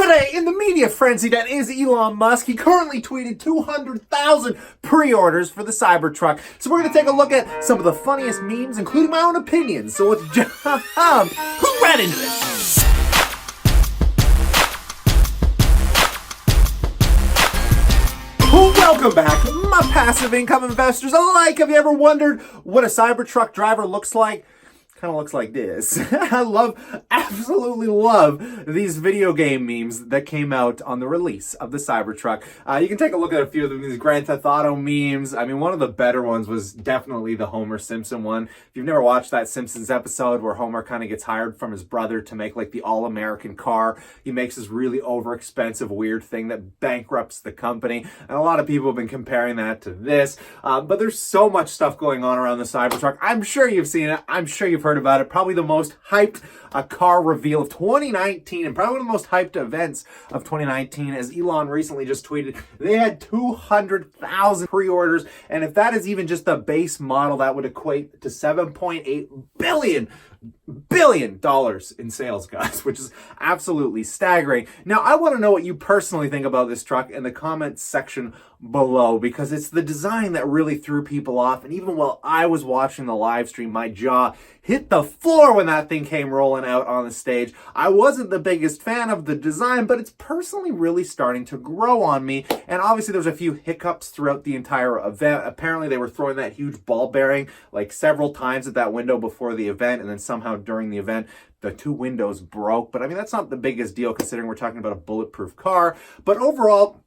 Today, in the media frenzy that is Elon Musk, he currently tweeted 200,000 pre-orders for the Cybertruck. So we're going to take a look at some of the funniest memes, including my own opinions. So let's jump right into this. Welcome back, my passive income investors alike. Have you ever wondered what a Cybertruck driver looks like? Kind of looks like this. I absolutely love these video game memes that came out on the release of the Cybertruck. You can take a look at a few of them, these Grand Theft Auto memes. I mean, one of the better ones was definitely the Homer Simpson one. If you've never watched that Simpsons episode where Homer kind of gets hired from his brother to make like the all-American car, he makes this really over-expensive weird thing that bankrupts the company. And a lot of people have been comparing that to this. But there's so much stuff going on around the Cybertruck. I'm sure you've seen it. I'm sure you've heard about it. Probably the most hyped car reveal of 2019 and probably one of the most hyped events of 2019, as Elon recently just tweeted they had 200,000 pre-orders, and if that is even just the base model, that would equate to $7.8 billion in sales, guys, which is absolutely staggering. Now, I want to know what you personally think about this truck in the comments section below, because it's the design that really threw people off. And even while I was watching the live stream, my jaw hit the floor when that thing came rolling out on the stage. I wasn't the biggest fan of the design, but it's personally really starting to grow on me. And obviously there's a few hiccups throughout the entire event. Apparently they were throwing that huge ball bearing like several times at that window before the event, and then somehow during the event the two windows broke. But I mean, that's not the biggest deal considering we're talking about a bulletproof car. But overall,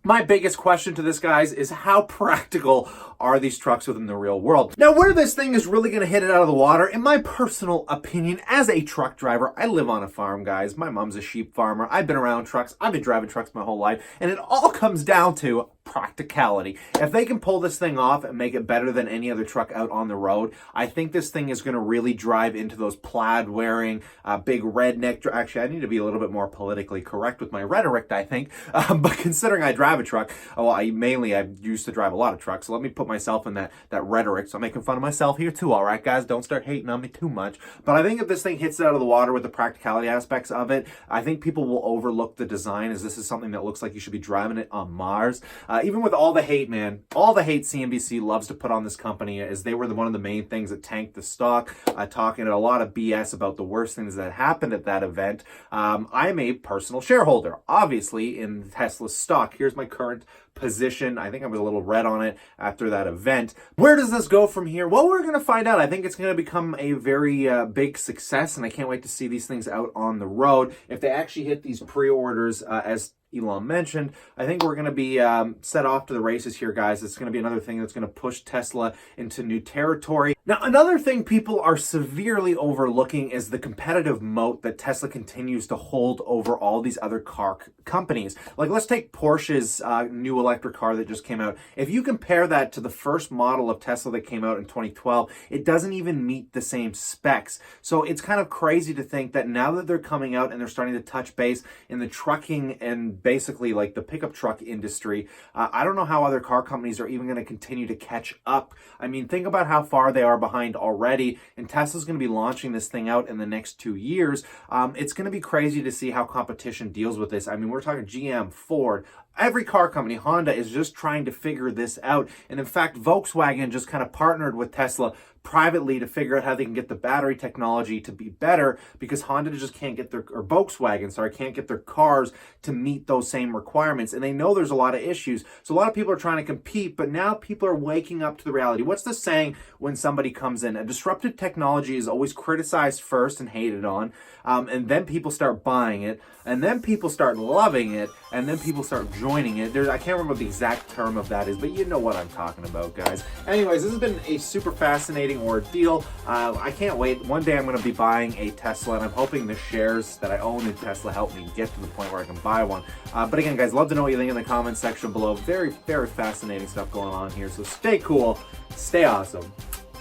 my biggest question to this, guys, is how practical are these trucks within the real world? Now, where this thing is really going to hit it out of the water, in my personal opinion, as a truck driver, I live on a farm, guys. My mom's a sheep farmer. I've been around trucks. I've been driving trucks my whole life. And it all comes down to practicality. If they can pull this thing off and make it better than any other truck out on the road, I think this thing is going to really drive into those plaid-wearing, big redneck... Actually, I need to be a little bit more politically correct with my rhetoric, I think. But considering I drive a truck, well, I used to drive a lot of trucks, so let me put myself in that rhetoric. So I'm making fun of myself here too, all right, guys? Don't start hating on me too much. But I think if this thing hits it out of the water with the practicality aspects of it, I think people will overlook the design, as this is something that looks like you should be driving it on Mars. Even with all the hate, man, all the hate CNBC loves to put on this company, as they were one of the main things that tanked the stock, talking a lot of BS about the worst things that happened at that event. I'm a personal shareholder, obviously, in Tesla's stock. Here's my current position. I think I was a little red on it after that event. Where does this go from here? Well, we're going to find out. I think it's going to become a very big success, and I can't wait to see these things out on the road. If they actually hit these pre-orders, as Elon mentioned, I think we're going to be set off to the races here, guys. It's going to be another thing that's going to push Tesla into new territory. Now, another thing people are severely overlooking is the competitive moat that Tesla continues to hold over all these other car companies. Like, let's take Porsche's new electric car that just came out. If you compare that to the first model of Tesla that came out in 2012, it doesn't even meet the same specs. So it's kind of crazy to think that now that they're coming out and they're starting to touch base in the trucking and basically like the pickup truck industry, I don't know how other car companies are even going to continue to catch up. I mean, think about how far they are behind already, and Tesla's going to be launching this thing out in the next 2 years. It's going to be crazy to see how competition deals with this. I mean, we're talking GM, Ford, every car company, Honda is just trying to figure this out. And in fact, Volkswagen just kind of partnered with Tesla privately to figure out how they can get the battery technology to be better, because Honda just can't get or Volkswagen, sorry, can't get their cars to meet those same requirements. And they know there's a lot of issues. So a lot of people are trying to compete, but now people are waking up to the reality. What's the saying when somebody comes in? A disruptive technology is always criticized first and hated on, and then people start buying it, and then people start loving it, and then people start joining it. I can't remember what the exact term of that is, but you know what I'm talking about, guys. Anyways, this has been a super fascinating ordeal. I can't wait. One day I'm going to be buying a Tesla, and I'm hoping the shares that I own in Tesla help me get to the point where I can buy one. But again, guys, love to know what you think in the comments section below. Very, very fascinating stuff going on here. So stay cool, stay awesome.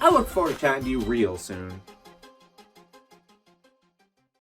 I look forward to chatting to you real soon.